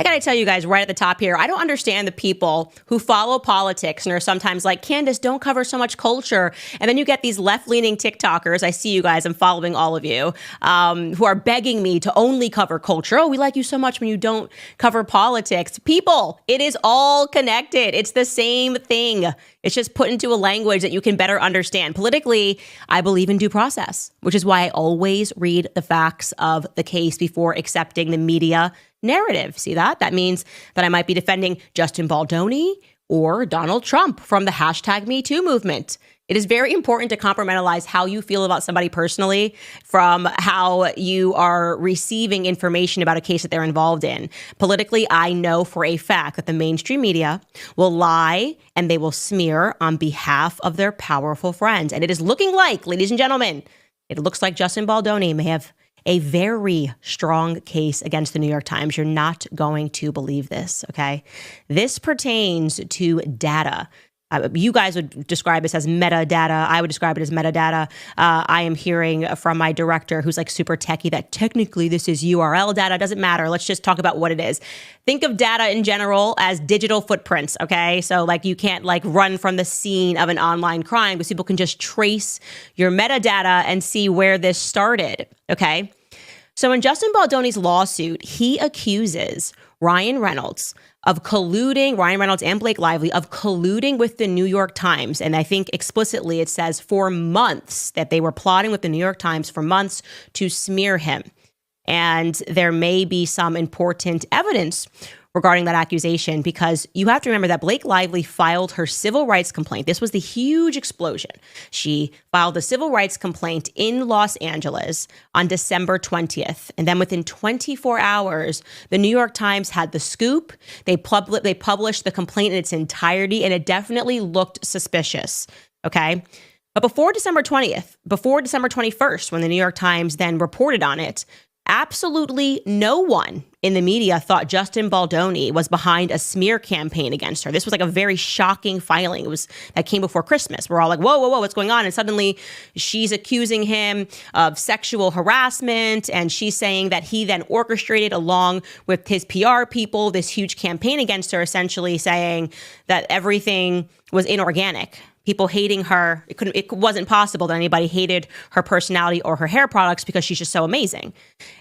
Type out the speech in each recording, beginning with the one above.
I got to tell you guys right at the top here, I don't understand the people who follow politics and are sometimes like, Candace, don't cover so much culture. And then you get these left-leaning TikTokers. I see you guys. I'm following all of you who are begging me to only cover culture. Oh, we like you so much when you don't cover politics. People, it is all connected. It's the same thing. It's just put into a language that you can better understand. Politically, I believe in due process, which is why I always read the facts of the case before accepting the media narrative. See that? That means that I might be defending Justin Baldoni or Donald Trump from the #MeToo movement. It is very important to compartmentalize how you feel about somebody personally from how you are receiving information about a case that they're involved in. Politically, I know for a fact that the mainstream media will lie and they will smear on behalf of their powerful friends. And it is looking like, ladies and gentlemen, it looks like Justin Baldoni may have a very strong case against the New York Times. You're not going to believe this, okay? This pertains to data. You guys would describe this as metadata. I would describe it as metadata. I am hearing from my director, who's like super techie, that technically this is URL data. Doesn't matter. Let's just talk about what it is. Think of data in general as digital footprints, okay? So like you can't like run from the scene of an online crime because people can just trace your metadata and see where this started, okay? So in Justin Baldoni's lawsuit, he accuses Ryan Reynolds and Blake Lively of colluding with the New York Times. And I think explicitly it says for months that they were plotting with the New York Times for months to smear him. And there may be some important evidence regarding that accusation, because you have to remember that Blake Lively filed her civil rights complaint. This was the huge explosion. She filed the civil rights complaint in Los Angeles on December 20th. And then within 24 hours, the New York Times had the scoop. They published the complaint in its entirety, and it definitely looked suspicious. Okay. But before December 21st, when the New York Times then reported on it, absolutely no one in the media thought Justin Baldoni was behind a smear campaign against her. This was like a very shocking filing. That came before Christmas. We're all like, whoa, what's going on? And suddenly she's accusing him of sexual harassment. And she's saying that he then orchestrated, along with his PR people, this huge campaign against her, essentially saying that everything was inorganic. People hating her. It wasn't possible that anybody hated her personality or her hair products because she's just so amazing.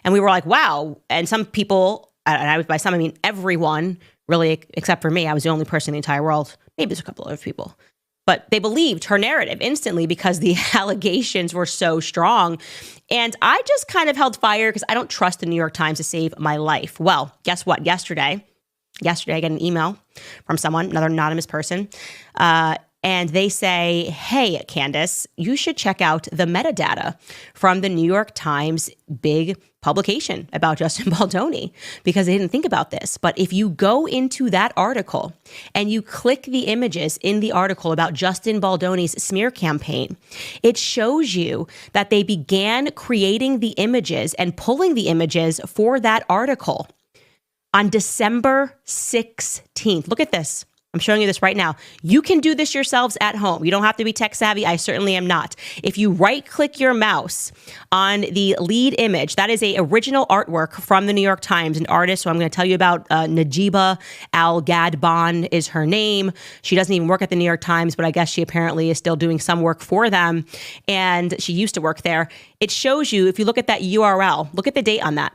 And we were like, wow. And some people, and by some I mean everyone, really, except for me, I was the only person in the entire world. Maybe there's a couple other people. But they believed her narrative instantly because the allegations were so strong. And I just kind of held fire because I don't trust the New York Times to save my life. Well, guess what? Yesterday I got an email from someone, another anonymous person, and they say, hey, Candace, you should check out the metadata from the New York Times big publication about Justin Baldoni, because they didn't think about this. But if you go into that article and you click the images in the article about Justin Baldoni's smear campaign, it shows you that they began creating the images and pulling the images for that article on December 16th. Look at this. I'm showing you this right now. You can do this yourselves at home. You don't have to be tech savvy. I certainly am not. If you right click your mouse on the lead image, that is a original artwork from the New York Times, an artist who I'm going to tell you about. Najiba Al-Gadban is her name. She doesn't even work at the New York Times, but I guess she apparently is still doing some work for them. And she used to work there. It shows you, if you look at that URL, look at the date on that.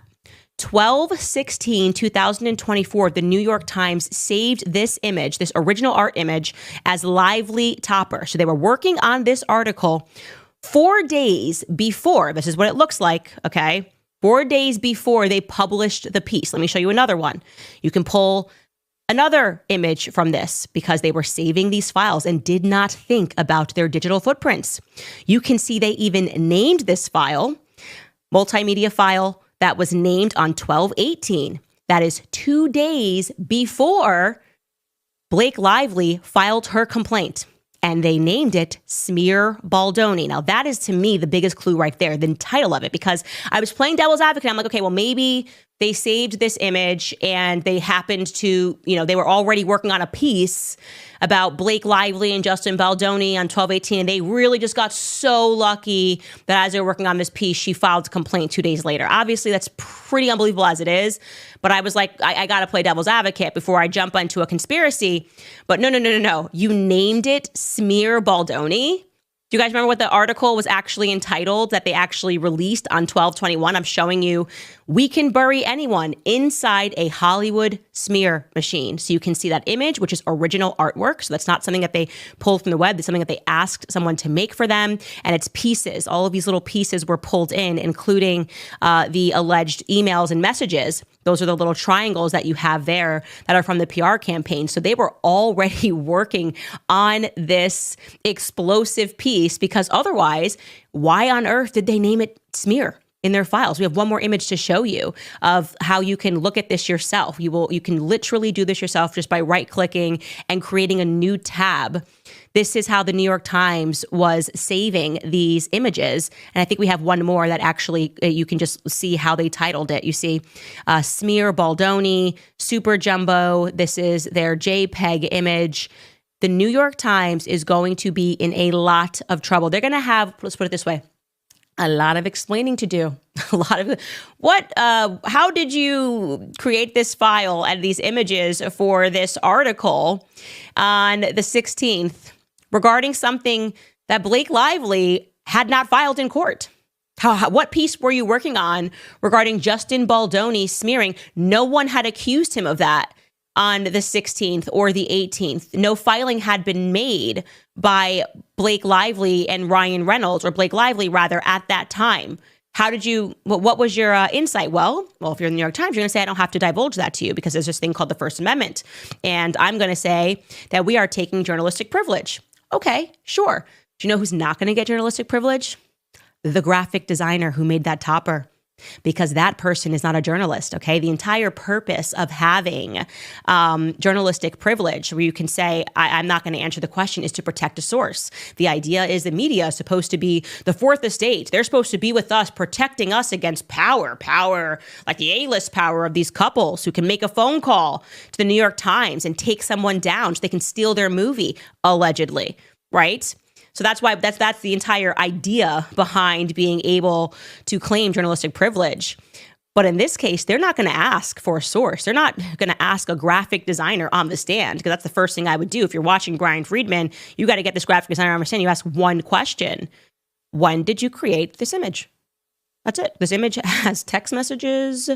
12/16/2024, the New York Times saved this image, this original art image, as Lively Topper. So they were working on this article 4 days before. This is what it looks like, okay? 4 days before they published the piece. Let me show you another one. You can pull another image from this because they were saving these files and did not think about their digital footprints. You can see they even named this file, multimedia file, that was named on 12/18. That is 2 days before Blake Lively filed her complaint. And they named it Smear Baldoni. Now, that is, to me, the biggest clue right there, the title of it, because I was playing devil's advocate. I'm like, okay, well, maybe They saved this image and they happened to, they were already working on a piece about Blake Lively and Justin Baldoni on 12/18. And they really just got so lucky that as they were working on this piece, she filed a complaint 2 days later. Obviously, that's pretty unbelievable as it is. But I was like, I got to play devil's advocate before I jump into a conspiracy. But no. You named it Smear Baldoni. Do you guys remember what the article was actually entitled that they actually released on 12/21? I'm showing you, we can bury anyone inside a Hollywood smear machine. So you can see that image, which is original artwork. So that's not something that they pulled from the web. It's something that they asked someone to make for them. And it's pieces. All of these little pieces were pulled in, including the alleged emails and messages. Those are the little triangles that you have there that are from the PR campaign. So they were already working on this explosive piece, because otherwise, why on earth did they name it smear in their files? We have one more image to show you of how you can look at this yourself. You can literally do this yourself just by right-clicking and creating a new tab. This is how the New York Times was saving these images. And I think we have one more that actually you can just see how they titled it. You see Smear Baldoni, Super Jumbo. This is their JPEG image. The New York Times is going to be in a lot of trouble. They're going to have, let's put it this way, a lot of explaining to do. How did you create this file and these images for this article on the 16th regarding something that Blake Lively had not filed in court? What piece were you working on regarding Justin Baldoni smearing? No one had accused him of that on the 16th or the 18th. No filing had been made by Blake Lively and Ryan Reynolds, or Blake Lively rather, at that time. What was your insight? Well, if you're in the New York Times, you're going to say, I don't have to divulge that to you because there's this thing called the First Amendment. And I'm going to say that we are taking journalistic privilege. Okay, sure. Do you know who's not going to get journalistic privilege? The graphic designer who made that topper. Because that person is not a journalist, okay? The entire purpose of having journalistic privilege, where you can say, I'm not going to answer the question, is to protect a source. The idea is the media is supposed to be the fourth estate. They're supposed to be with us, protecting us against power, like the A-list power of these couples who can make a phone call to the New York Times and take someone down so they can steal their movie, allegedly, right? So that's why that's the entire idea behind being able to claim journalistic privilege. But in this case, they're not going to ask for a source. They're not going to ask a graphic designer on the stand, because that's the first thing I would do. If you're watching Brian Friedman, you got to get this graphic designer on the stand. You ask one question. When did you create this image? That's it. This image has text messages.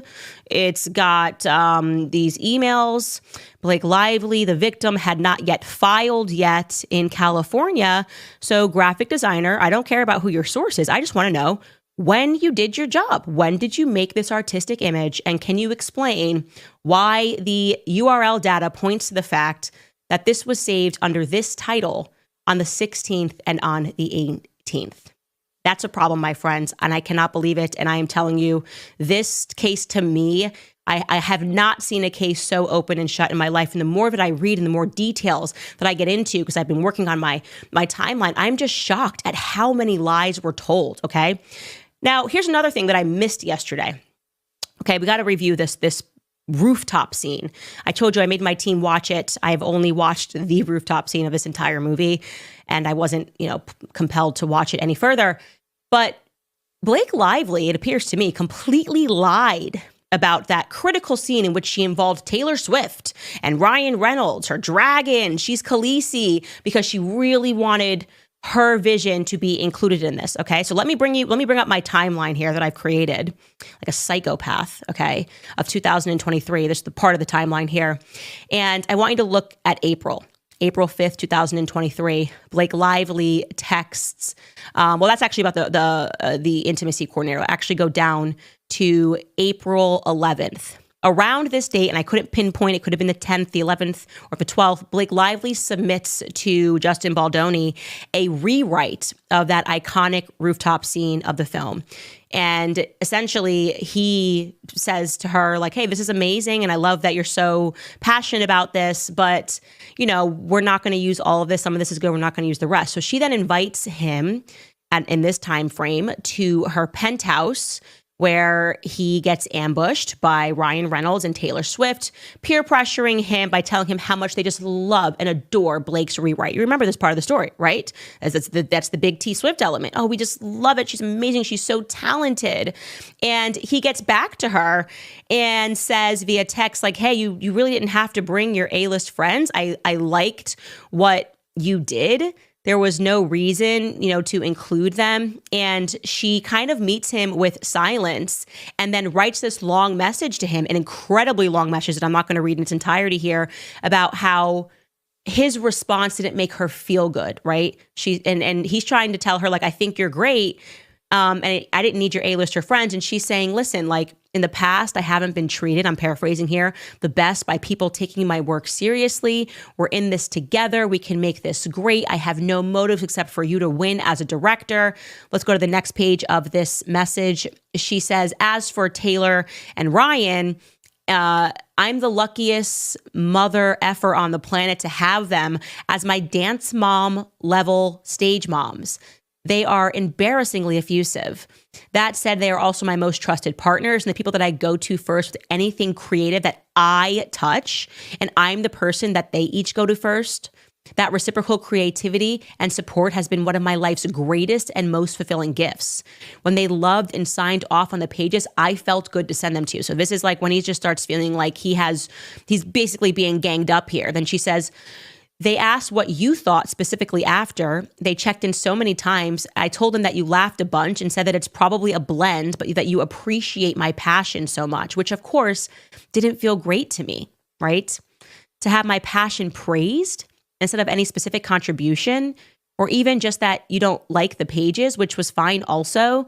It's got these emails. Blake Lively, the victim, had not yet filed yet in California. So graphic designer, I don't care about who your source is. I just want to know when you did your job. When did you make this artistic image? And can you explain why the URL data points to the fact that this was saved under this title on the 16th and on the 18th? That's a problem, my friends, and I cannot believe it. And I am telling you, this case, to me, I have not seen a case so open and shut in my life. And the more that I read and the more details that I get into, because I've been working on my timeline, I'm just shocked at how many lies were told, okay? Now, here's another thing that I missed yesterday. Okay, we got to review this rooftop scene. I told you I made my team watch it. I have only watched the rooftop scene of this entire movie, and I wasn't, compelled to watch it any further. But Blake Lively, it appears to me, completely lied about that critical scene in which she involved Taylor Swift and Ryan Reynolds, her dragon. She's Khaleesi, because she really wanted her vision to be included in this. Okay. So let me bring up my timeline here that I've created, like a psychopath, okay, of 2023. This is the part of the timeline here. And I want you to look at April 5th, 2023. Blake Lively texts. Well, that's actually about the intimacy coordinator. I'll actually go down to April 11th. Around this date, and I couldn't pinpoint, it could have been the 10th, the 11th, or the 12th, Blake Lively submits to Justin Baldoni a rewrite of that iconic rooftop scene of the film. And essentially, he says to her, like, hey, this is amazing, and I love that you're so passionate about this, but, we're not going to use all of this. Some of this is good. We're not going to use the rest. So she then invites him in this time frame to her penthouse, where he gets ambushed by Ryan Reynolds and Taylor Swift, peer pressuring him by telling him how much they just love and adore Blake's rewrite. You remember this part of the story, right? As that's the big T Swift element. Oh, we just love it. She's amazing. She's so talented. And he gets back to her and says via text, like, hey, you really didn't have to bring your A-list friends. I liked what you did. There was no reason, to include them. And she kind of meets him with silence and then writes this long message to him, an incredibly long message that I'm not going to read in its entirety here, about how his response didn't make her feel good, right? And he's trying to tell her, like, I think you're great. And I didn't need your A-lister friends. And she's saying, listen, like, in the past, I haven't been treated, I'm paraphrasing here, the best by people taking my work seriously. We're in this together. We can make this great. I have no motives except for you to win as a director. Let's go to the next page of this message. She says, as for Taylor and Ryan, I'm the luckiest mother effer on the planet to have them as my dance mom level stage moms. They are embarrassingly effusive. That said, they are also my most trusted partners and the people that I go to first with anything creative that I touch. And I'm the person that they each go to first. That reciprocal creativity and support has been one of my life's greatest and most fulfilling gifts. When they loved and signed off on the pages, I felt good to send them to you. So this is like when he just starts feeling like he's basically being ganged up here. Then she says, they asked what you thought specifically after. They checked in so many times. I told them that you laughed a bunch and said that it's probably a blend, but that you appreciate my passion so much, which of course didn't feel great to me, right? To have my passion praised instead of any specific contribution, or even just that you don't like the pages, which was fine also.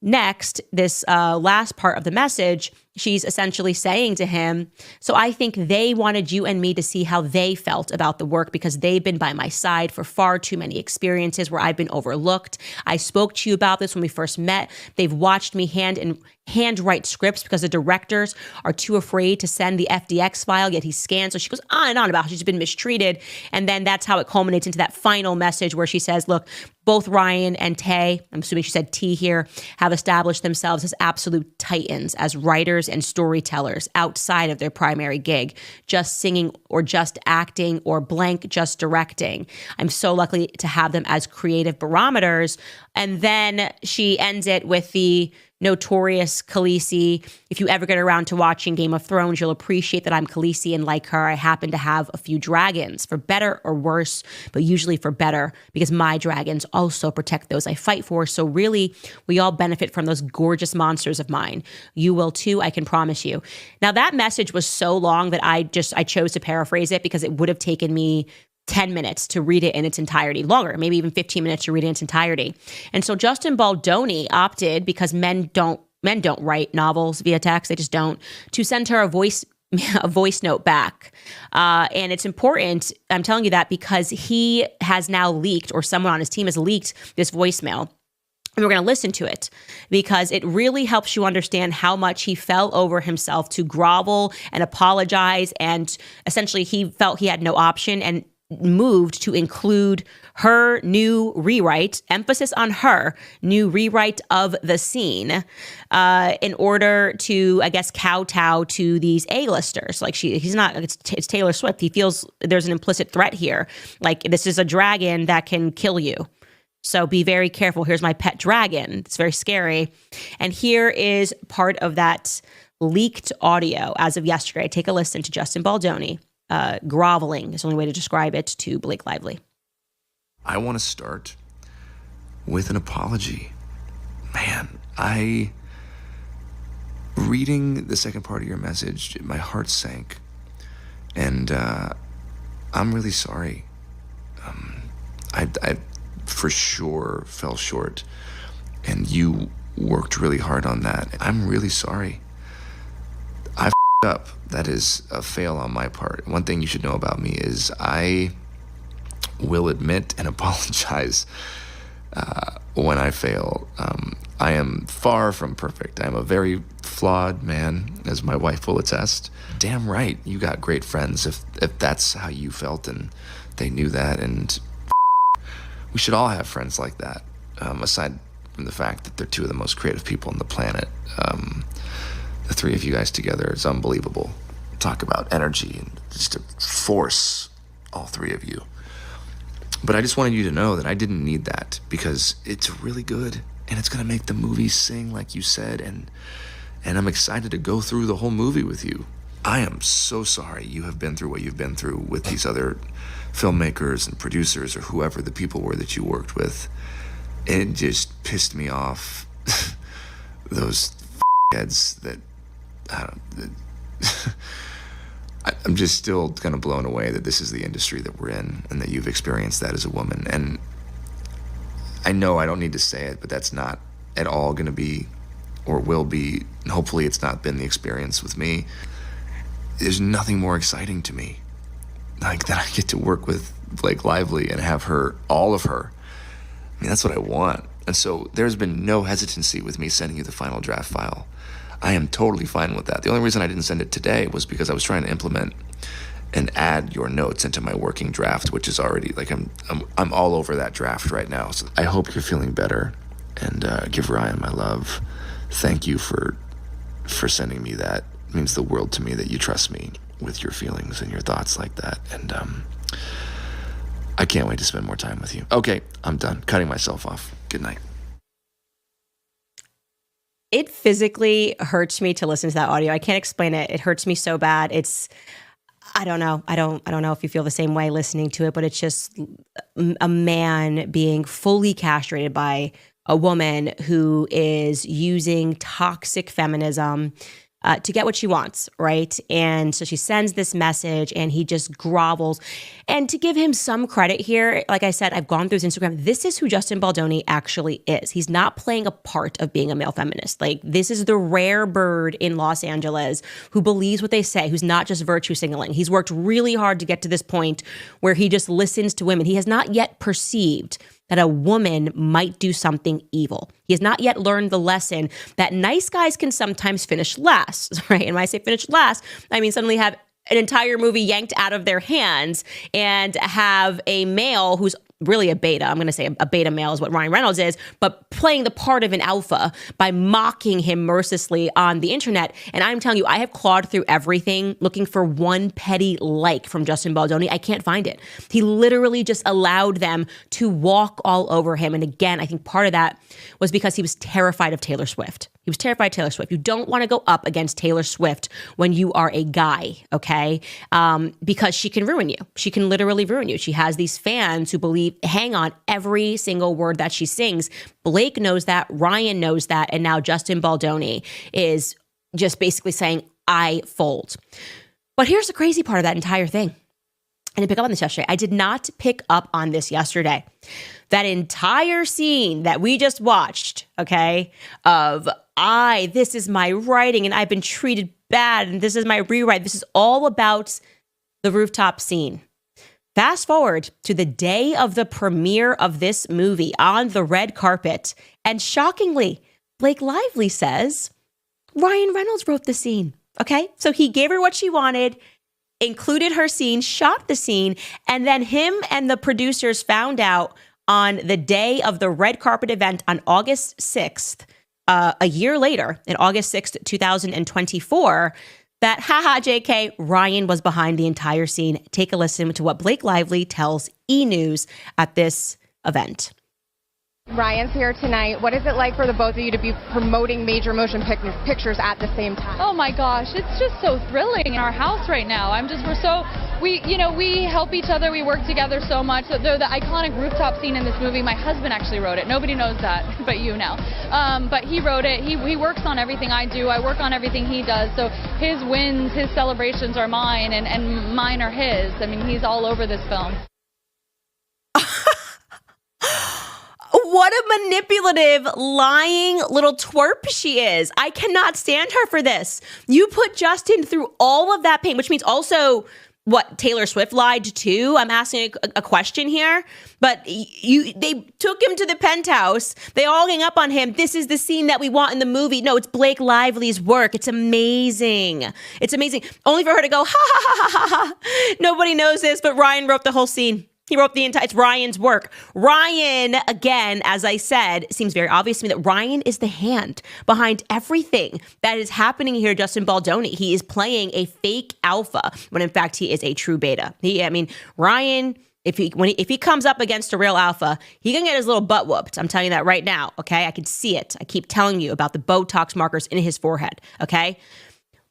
Next, this last part of the message, she's essentially saying to him, so I think they wanted you and me to see how they felt about the work because they've been by my side for far too many experiences where I've been overlooked. I spoke to you about this when we first met. They've watched me handwrite scripts because the directors are too afraid to send the FDX file, yet he scans. So she goes on and on about how she's been mistreated. And then that's how it culminates into that final message where she says, look, both Ryan and Tay, I'm assuming she said T here, have established themselves as absolute titans, as writers and storytellers outside of their primary gig, just singing or just acting or blank just directing. I'm so lucky to have them as creative barometers. And then she ends it with the notorious Khaleesi. If you ever get around to watching Game of Thrones, you'll appreciate that I'm Khaleesi, and like her, I happen to have a few dragons, for better or worse, but usually for better, because my dragons also protect those I fight for. So really, we all benefit from those gorgeous monsters of mine. You will too, I can promise you. Now, that message was so long that I chose to paraphrase it because it would have taken me 10 minutes to read it in its entirety, longer, maybe even 15 minutes to read it in its entirety. And so Justin Baldoni opted, because men don't write novels via text, they just don't, to send her a voice note back. And it's important, I'm telling you that, because he has now leaked, or someone on his team has leaked this voicemail. And we're going to listen to it because it really helps you understand how much he fell over himself to grovel and apologize. And essentially he felt he had no option and moved to include her new rewrite, emphasis on her new rewrite of the scene, in order to, I guess, kowtow to these A-listers. Like it's Taylor Swift. He feels there's an implicit threat here. Like, this is a dragon that can kill you. So be very careful. Here's my pet dragon. It's very scary. And here is part of that leaked audio as of yesterday. Take a listen to Justin Baldoni. Groveling is the only way to describe it to Blake Lively. I want to start with an apology. Man, reading the second part of your message, my heart sank. And I'm really sorry. I for sure fell short. And you worked really hard on that. I'm really sorry. I up. That is a fail on my part. One thing you should know about me is I will admit and apologize when I fail. I am far from perfect. I'm a very flawed man, as my wife will attest. Damn right, you got great friends if that's how you felt and they knew that. And we should all have friends like that, aside from the fact that they're two of the most creative people on the planet. The three of you guys together is unbelievable. Talk about energy and just a force, all three of you. But I just wanted you to know that I didn't need that, because it's really good and it's going to make the movie sing, like you said, and I'm excited to go through the whole movie with you. I am so sorry you have been through what you've been through with these other filmmakers and producers or whoever the people were that you worked with. It just pissed me off. Those heads that, I'm just still kind of blown away that this is the industry that we're in and that you've experienced that as a woman. And I know I don't need to say it, but that's not at all going to be or will be, and hopefully it's not been the experience with me. There's nothing more exciting to me like that I get to work with Blake Lively and have her, all of her. I mean, that's what I want. And so there's been no hesitancy with me sending you the final draft file. I am totally fine with that. The only reason I didn't send it today was because I was trying to implement and add your notes into my working draft, which is already, like, I'm all over that draft right now. So I hope you're feeling better, and give Ryan my love. Thank you for sending me that. It means the world to me that you trust me with your feelings and your thoughts like that. And I can't wait to spend more time with you. Okay, I'm done cutting myself off. Good night. It physically hurts me to listen to that audio. I can't explain it. It hurts me so bad. I don't know. I don't know if you feel the same way listening to it, but it's just a man being fully castrated by a woman who is using toxic feminism to get what she wants, right? And so she sends this message and he just grovels. And to give him some credit here, like I said, I've gone through his Instagram. This is who Justin Baldoni actually is. He's not playing a part of being a male feminist. Like, this is the rare bird in Los Angeles who believes what they say, who's not just virtue signaling. He's worked really hard to get to this point where he just listens to women. He has not yet perceived that a woman might do something evil. He has not yet learned the lesson that nice guys can sometimes finish last, right? And when I say finish last, I mean suddenly have an entire movie yanked out of their hands and have a male who's really a beta. I'm going to say a beta male is what Ryan Reynolds is, but playing the part of an alpha by mocking him mercilessly on the internet. And I'm telling you, I have clawed through everything looking for one petty like from Justin Baldoni. I can't find it. He literally just allowed them to walk all over him. And again, I think part of that was because he was terrified of Taylor Swift. He was terrified of Taylor Swift. You don't want to go up against Taylor Swift when you are a guy, okay? Because she can ruin you. She can literally ruin you. She has these fans who hang on every single word that she sings. Blake knows that. Ryan knows that. And now Justin Baldoni is just basically saying, I fold. But here's the crazy part of that entire thing. I didn't pick up on this yesterday. I did not pick up on this yesterday. That entire scene that we just watched, okay, of this is my writing and I've been treated bad and this is my rewrite. This is all about the rooftop scene. Fast forward to the day of the premiere of this movie on the red carpet. And shockingly, Blake Lively says, Ryan Reynolds wrote the scene. Okay, so he gave her what she wanted, included her scene, shot the scene, and then him and the producers found out on the day of the red carpet event on August 6th, a year later, in August 6th, 2024, that, haha, JK, Ryan was behind the entire scene. Take a listen to what Blake Lively tells E! News at this event. Ryan's here tonight. What is it like for the both of you to be promoting major motion pictures at the same time? Oh my gosh, it's just so thrilling in our house right now. We help each other. We work together so much. The iconic rooftop scene in this movie, my husband actually wrote it. Nobody knows that, but you know. But he wrote it. He works on everything I do. I work on everything he does. So his wins, his celebrations are mine, and mine are his. I mean, he's all over this film. What a manipulative, lying little twerp she is. I cannot stand her for this. You put Justin through all of that pain, which means also what Taylor Swift lied too. I'm asking a question here, but they took him to the penthouse. They all hang up on him. This is the scene that we want in the movie. No, it's Blake Lively's work. It's amazing. It's amazing. Only for her to go, ha ha ha ha ha. Nobody knows this, but Ryan wrote the whole scene. He wrote the entire, it's Ryan's work. Ryan, again, as I said, it seems very obvious to me that Ryan is the hand behind everything that is happening here, Justin Baldoni. He is playing a fake alpha when in fact he is a true beta. Ryan, if he comes up against a real alpha, he can get his little butt whooped. I'm telling you that right now, okay? I can see it. I keep telling you about the Botox markers in his forehead, okay?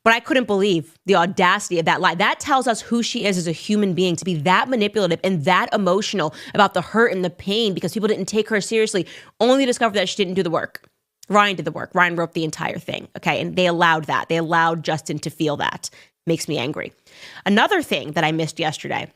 But I couldn't believe the audacity of that lie. That tells us who she is as a human being, to be that manipulative and that emotional about the hurt and the pain because people didn't take her seriously, only to discover that she didn't do the work. Ryan did the work. Ryan wrote the entire thing, okay? And they allowed that. They allowed Justin to feel that. Makes me angry. Another thing that I missed yesterday,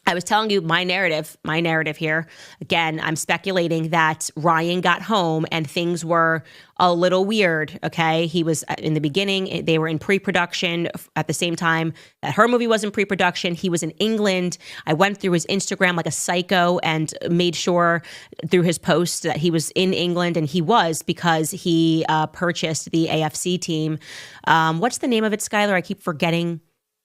I was telling you my narrative here. Again, I'm speculating that Ryan got home and things were a little weird, okay? He was in the beginning, they were in pre-production at the same time that her movie was in pre-production. He was in England. I went through his Instagram like a psycho and made sure through his posts that he was in England, and he was, because he purchased the AFC team. What's the name of it, Skylar? I keep forgetting.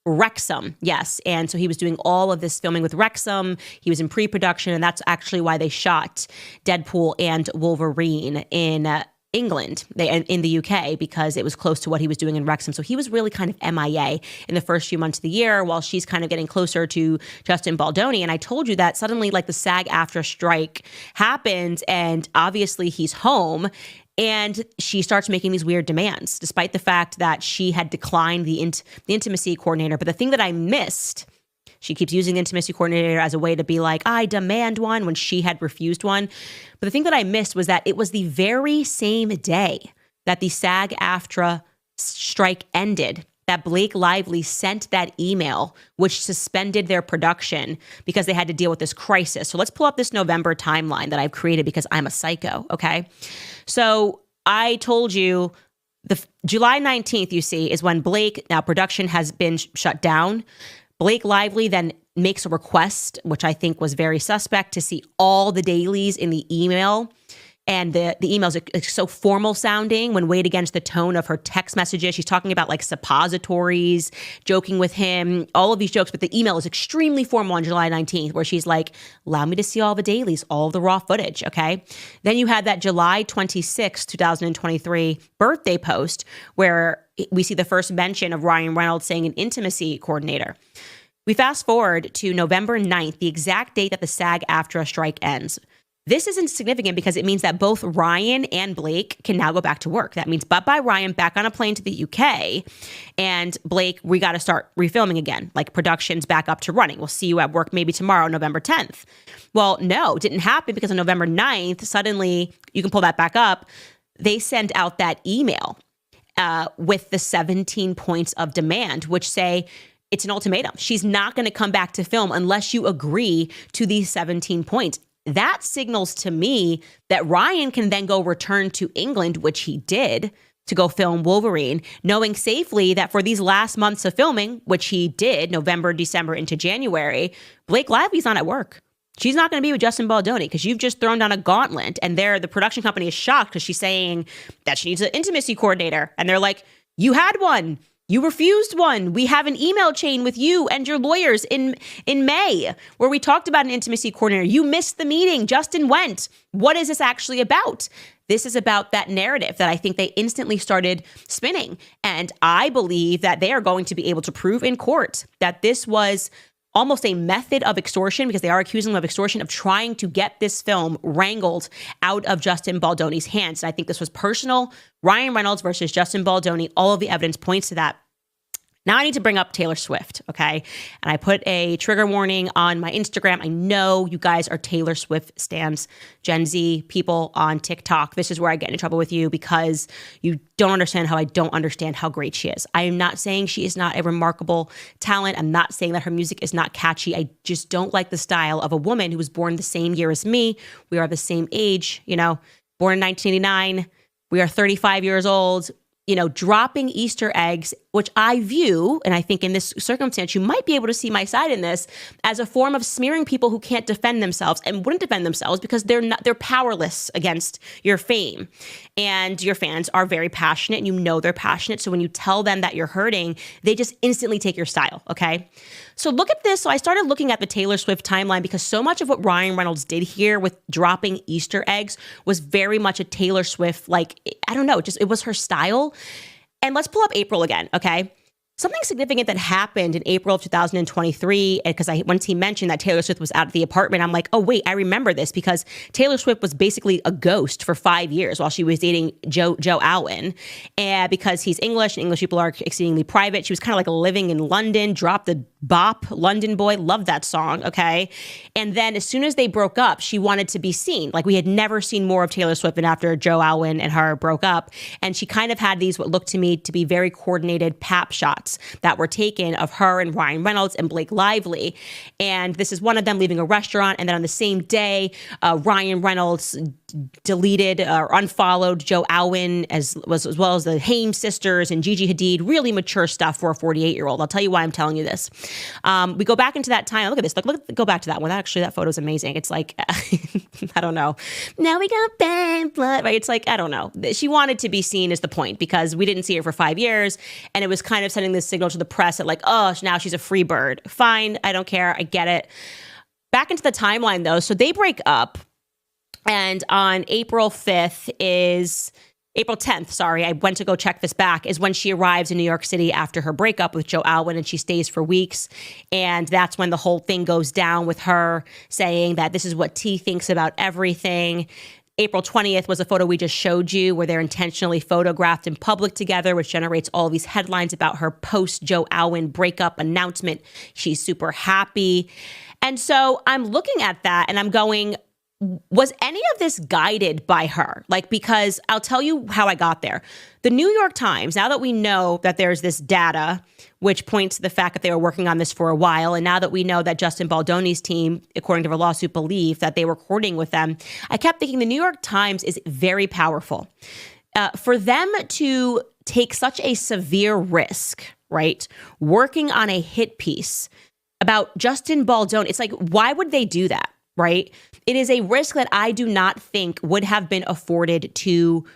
Wrexham, yes. And so he was doing all of this filming with Wrexham. He was in pre-production, and that's actually why they shot Deadpool and Wolverine in England, in the UK, because it was close to what he was doing in Wrexham. So he was really kind of MIA in the first few months of the year while she's kind of getting closer to Justin Baldoni. And I told you that suddenly, like, the SAG-AFTRA strike happened, and obviously he's home. And she starts making these weird demands, despite the fact that she had declined the intimacy coordinator. But the thing that I missed, she keeps using the intimacy coordinator as a way to be like, I demand one, when she had refused one. But the thing that I missed was that it was the very same day that the SAG-AFTRA strike ended that Blake Lively sent that email, which suspended their production because they had to deal with this crisis. So let's pull up this November timeline that I've created because I'm a psycho, okay? So I told you the July 19th, you see, is when now production has been shut down. Blake Lively then makes a request, which I think was very suspect, to see all the dailies in the email. And the emails are so formal sounding when weighed against the tone of her text messages. She's talking about like suppositories, joking with him, all of these jokes. But the email is extremely formal on July 19th, where she's like, allow me to see all the dailies, all of the raw footage, okay? Then you had that July 26, 2023 birthday post where we see the first mention of Ryan Reynolds saying an intimacy coordinator. We fast forward to November 9th, the exact date that the SAG-AFTRA strike ends. This isn't significant because it means that both Ryan and Blake can now go back to work. That means bye-bye Ryan, back on a plane to the UK. And Blake, we got to start refilming again, like production's back up to running. We'll see you at work maybe tomorrow, November 10th. Well, no, it didn't happen because on November 9th, suddenly, you can pull that back up, they send out that email with the 17 points of demand, which say, it's an ultimatum. She's not going to come back to film unless you agree to these 17 points. That signals to me that Ryan can then go return to England, which he did, to go film Wolverine, knowing safely that for these last months of filming, which he did, November, December into January, Blake Lively's not at work. She's not going to be with Justin Baldoni because you've just thrown down a gauntlet, and the production company is shocked because she's saying that she needs an intimacy coordinator. And they're like, you had one. You refused one. We have an email chain with you and your lawyers in May where we talked about an intimacy coordinator. You missed the meeting. Justin went. What is this actually about? This is about that narrative that I think they instantly started spinning. And I believe that they are going to be able to prove in court that this was almost a method of extortion, because they are accusing them of extortion, of trying to get this film wrangled out of Justin Baldoni's hands. And I think this was personal. Ryan Reynolds versus Justin Baldoni, all of the evidence points to that. Now I need to bring up Taylor Swift, okay? And I put a trigger warning on my Instagram. I know you guys are Taylor Swift stans, Gen Z people on TikTok. This is where I get into trouble with you because you don't understand how I don't understand how great she is. I am not saying she is not a remarkable talent. I'm not saying that her music is not catchy. I just don't like the style of a woman who was born the same year as me. We are the same age, born in 1989. We are 35 years old. Dropping Easter eggs which I view, and I think in this circumstance, you might be able to see my side in this, as a form of smearing people who can't defend themselves and wouldn't defend themselves because they're powerless against your fame. And your fans are very passionate, and you know they're passionate. So when you tell them that you're hurting, they just instantly take your style, okay? So look at this. So I started looking at the Taylor Swift timeline because so much of what Ryan Reynolds did here with dropping Easter eggs was very much a Taylor Swift, like, I don't know, just it was her style. And let's pull up April again, okay? Something significant that happened in April of 2023, because once he mentioned that Taylor Swift was out of the apartment, I'm like, oh, wait, I remember this because Taylor Swift was basically a ghost for 5 years while she was dating Joe Alwyn. And because he's English and English people are exceedingly private, she was kind of like living in London, dropped the bop, London Boy, love that song, okay? And then as soon as they broke up, she wanted to be seen. Like we had never seen more of Taylor Swift than after Joe Alwyn and her broke up. And she kind of had these, what looked to me to be very coordinated pap shots that were taken of her and Ryan Reynolds and Blake Lively. And this is one of them leaving a restaurant. And then on the same day, Ryan Reynolds deleted or unfollowed Joe Alwyn as well as the Haim sisters and Gigi Hadid. Really mature stuff for a 48-year-old. I'll tell you why I'm telling you this. We go back into that time. Look at this. Go back to that one. Actually, that photo is amazing. It's like, I don't know. Now we got bad blood, right? It's like, I don't know. She wanted to be seen is the point because we didn't see her for 5 years. And it was kind of sending this signal to the press that like, oh, now she's a free bird. Fine. I don't care. I get it. Back into the timeline though. So they break up. And on April 10th, I went to go check this back, is when she arrives in New York City after her breakup with Joe Alwyn, and she stays for weeks. And that's when the whole thing goes down with her saying that this is what T thinks about everything. April 20th was a photo we just showed you where they're intentionally photographed in public together, which generates all these headlines about her post-Joe Alwyn breakup announcement. She's super happy. And so I'm looking at that and I'm going, was any of this guided by her? Like, because I'll tell you how I got there. The New York Times, now that we know that there's this data, which points to the fact that they were working on this for a while, and now that we know that Justin Baldoni's team, according to the lawsuit, believe that they were courting with them, I kept thinking the New York Times is very powerful. For them to take such a severe risk, right, working on a hit piece about Justin Baldoni, it's like, why would they do that? Right? It is a risk that I do not think would have been afforded to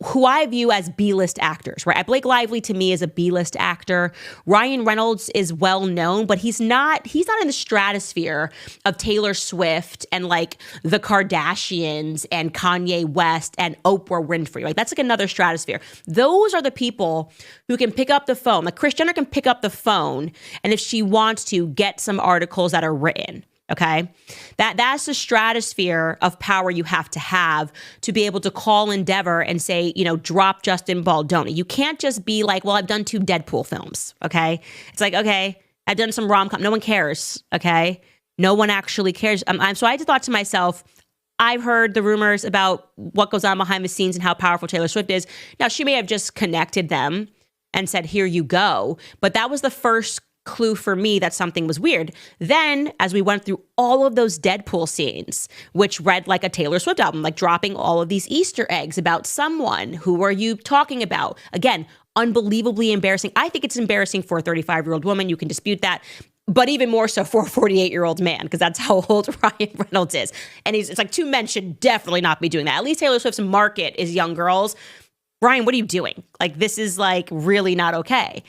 who I view as B-list actors, right? Blake Lively to me is a B-list actor. Ryan Reynolds is well known, but he's not in the stratosphere of Taylor Swift and like the Kardashians and Kanye West and Oprah Winfrey. Like that's like another stratosphere. Those are the people who can pick up the phone. Like Kris Jenner can pick up the phone and if she wants to get some articles that are written. Okay, that's the stratosphere of power you have to be able to call Endeavor and say, drop Justin Baldoni. You can't just be like, well, I've done 2 Deadpool films. Okay, it's like, okay, I've done some rom-com. No one cares. Okay, no one actually cares. So I just thought to myself, I've heard the rumors about what goes on behind the scenes and how powerful Taylor Swift is. Now she may have just connected them and said, here you go. But that was the first clue for me that something was weird. Then, as we went through all of those Deadpool scenes, which read like a Taylor Swift album, like dropping all of these Easter eggs about someone, who are you talking about? Again, unbelievably embarrassing. I think it's embarrassing for a 35-year-old woman. You can dispute that. But even more so for a 48-year-old man, because that's how old Ryan Reynolds is. And it's like 2 men should definitely not be doing that. At least Taylor Swift's market is young girls. Ryan, what are you doing? Like, this is like really not okay.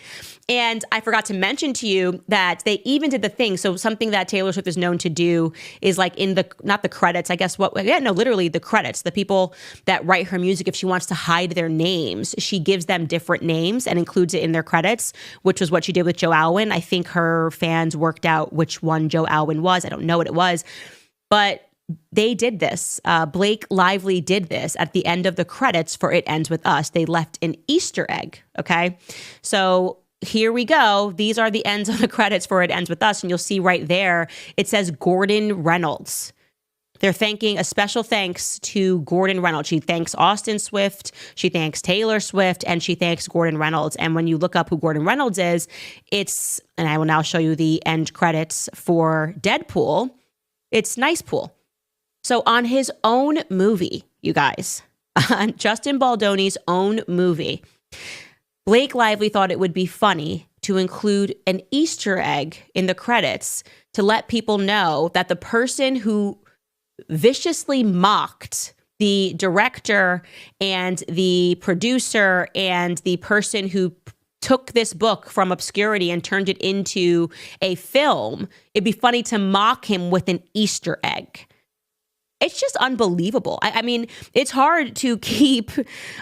And I forgot to mention to you that they even did the thing. So something that Taylor Swift is known to do is like in not the credits, I guess literally the credits, the people that write her music, if she wants to hide their names, she gives them different names and includes it in their credits, which was what she did with Joe Alwyn. I think her fans worked out which one Joe Alwyn was. I don't know what it was, but they did this. Blake Lively did this at the end of the credits for It Ends With Us. They left an Easter egg. Okay. So here we go. These are the ends of the credits for It Ends With Us. And you'll see right there, it says Gordon Reynolds. They're thanking a special thanks to Gordon Reynolds. She thanks Austin Swift, she thanks Taylor Swift, and she thanks Gordon Reynolds. And when you look up who Gordon Reynolds is, and I will now show you the end credits for Deadpool, it's Nice Pool. So on his own movie, you guys, on Justin Baldoni's own movie, Blake Lively thought it would be funny to include an Easter egg in the credits to let people know that the person who viciously mocked the director and the producer and the person who took this book from obscurity and turned it into a film, it'd be funny to mock him with an Easter egg. It's just unbelievable. I mean, it's hard to keep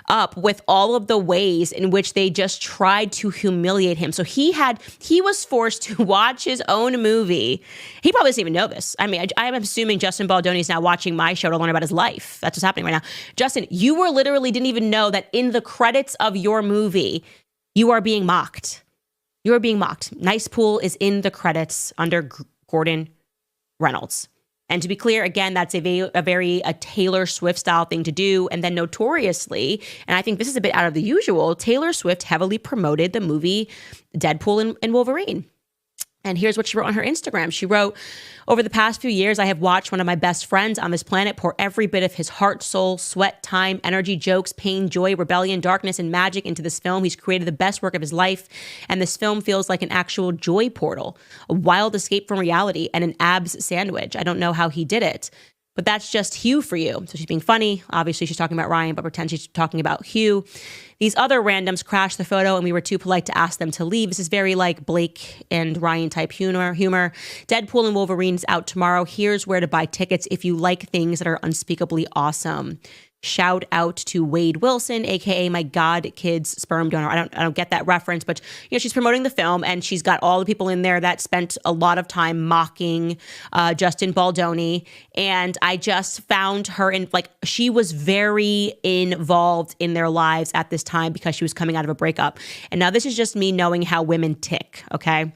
up with all of the ways in which they just tried to humiliate him. So he was forced to watch his own movie. He probably doesn't even know this. I mean, I'm assuming Justin Baldoni is now watching my show to learn about his life. That's what's happening right now. Justin, you didn't even know that in the credits of your movie, you are being mocked. You are being mocked. Nice Pool is in the credits under Gordon Reynolds. And to be clear, again, that's a very Taylor Swift style thing to do. And then notoriously, and I think this is a bit out of the usual, Taylor Swift heavily promoted the movie Deadpool and Wolverine. And here's what she wrote on her Instagram. She wrote, "Over the past few years, I have watched one of my best friends on this planet pour every bit of his heart, soul, sweat, time, energy, jokes, pain, joy, rebellion, darkness, and magic into this film. He's created the best work of his life. And this film feels like an actual joy portal, a wild escape from reality, and an abs sandwich. I don't know how he did it. But that's just Hugh for you." So she's being funny. Obviously, she's talking about Ryan, but pretend she's talking about Hugh. "These other randoms crashed the photo and we were too polite to ask them to leave." This is very like Blake and Ryan type humor. "Deadpool and Wolverine is out tomorrow. Here's where to buy tickets if you like things that are unspeakably awesome. Shout out to Wade Wilson, aka my God Kids sperm donor." I don't get that reference, but she's promoting the film and she's got all the people in there that spent a lot of time mocking Justin Baldoni. And I just found her she was very involved in their lives at this time because she was coming out of a breakup. And now this is just me knowing how women tick, okay?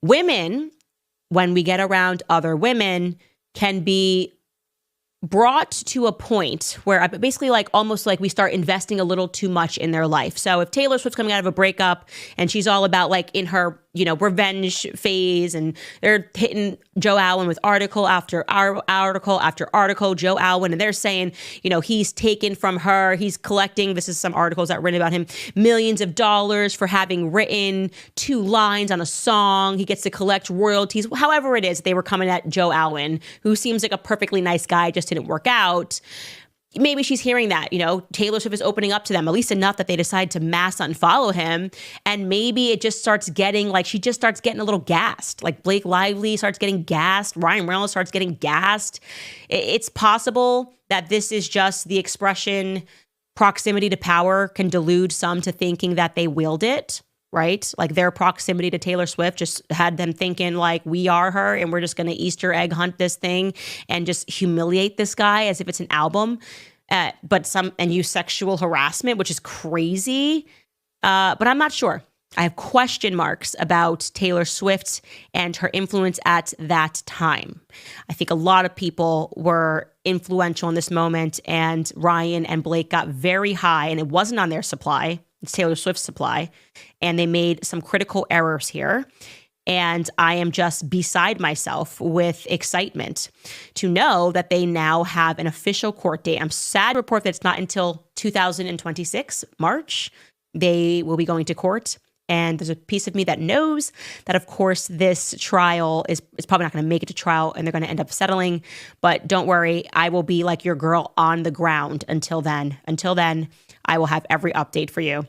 Women, when we get around other women, can be brought to a point where basically almost like we start investing a little too much in their life. So if Taylor Swift's coming out of a breakup and she's all about in her, revenge phase and they're hitting Joe Alwyn with article after article, Joe Alwyn, and they're saying, he's taken from her, he's collecting, this is some articles that written about him, millions of dollars for having written 2 lines on a song. He gets to collect royalties. However it is, they were coming at Joe Alwyn, who seems like a perfectly nice guy, just didn't work out. Maybe she's hearing that, Taylor Swift is opening up to them, at least enough that they decide to mass unfollow him. And maybe it just starts getting she just starts getting a little gassed. Blake Lively starts getting gassed. Ryan Reynolds starts getting gassed. It's possible that this is just the expression proximity to power can delude some to thinking that they wield it, right? Their proximity to Taylor Swift just had them thinking we are her and we're just going to Easter egg hunt this thing and just humiliate this guy as if it's an album. And use sexual harassment, which is crazy. But I'm not sure. I have question marks about Taylor Swift and her influence at that time. I think a lot of people were influential in this moment, and Ryan and Blake got very high, and it wasn't on their supply. It's Taylor Swift's supply. And they made some critical errors here. And I am just beside myself with excitement to know that they now have an official court date. I'm sad to report that it's not until 2026, March, they will be going to court. And there's a piece of me that knows that, of course, this trial is probably not going to make it to trial and they're going to end up settling. But don't worry, I will be like your girl on the ground until then. Until then, I will have every update for you.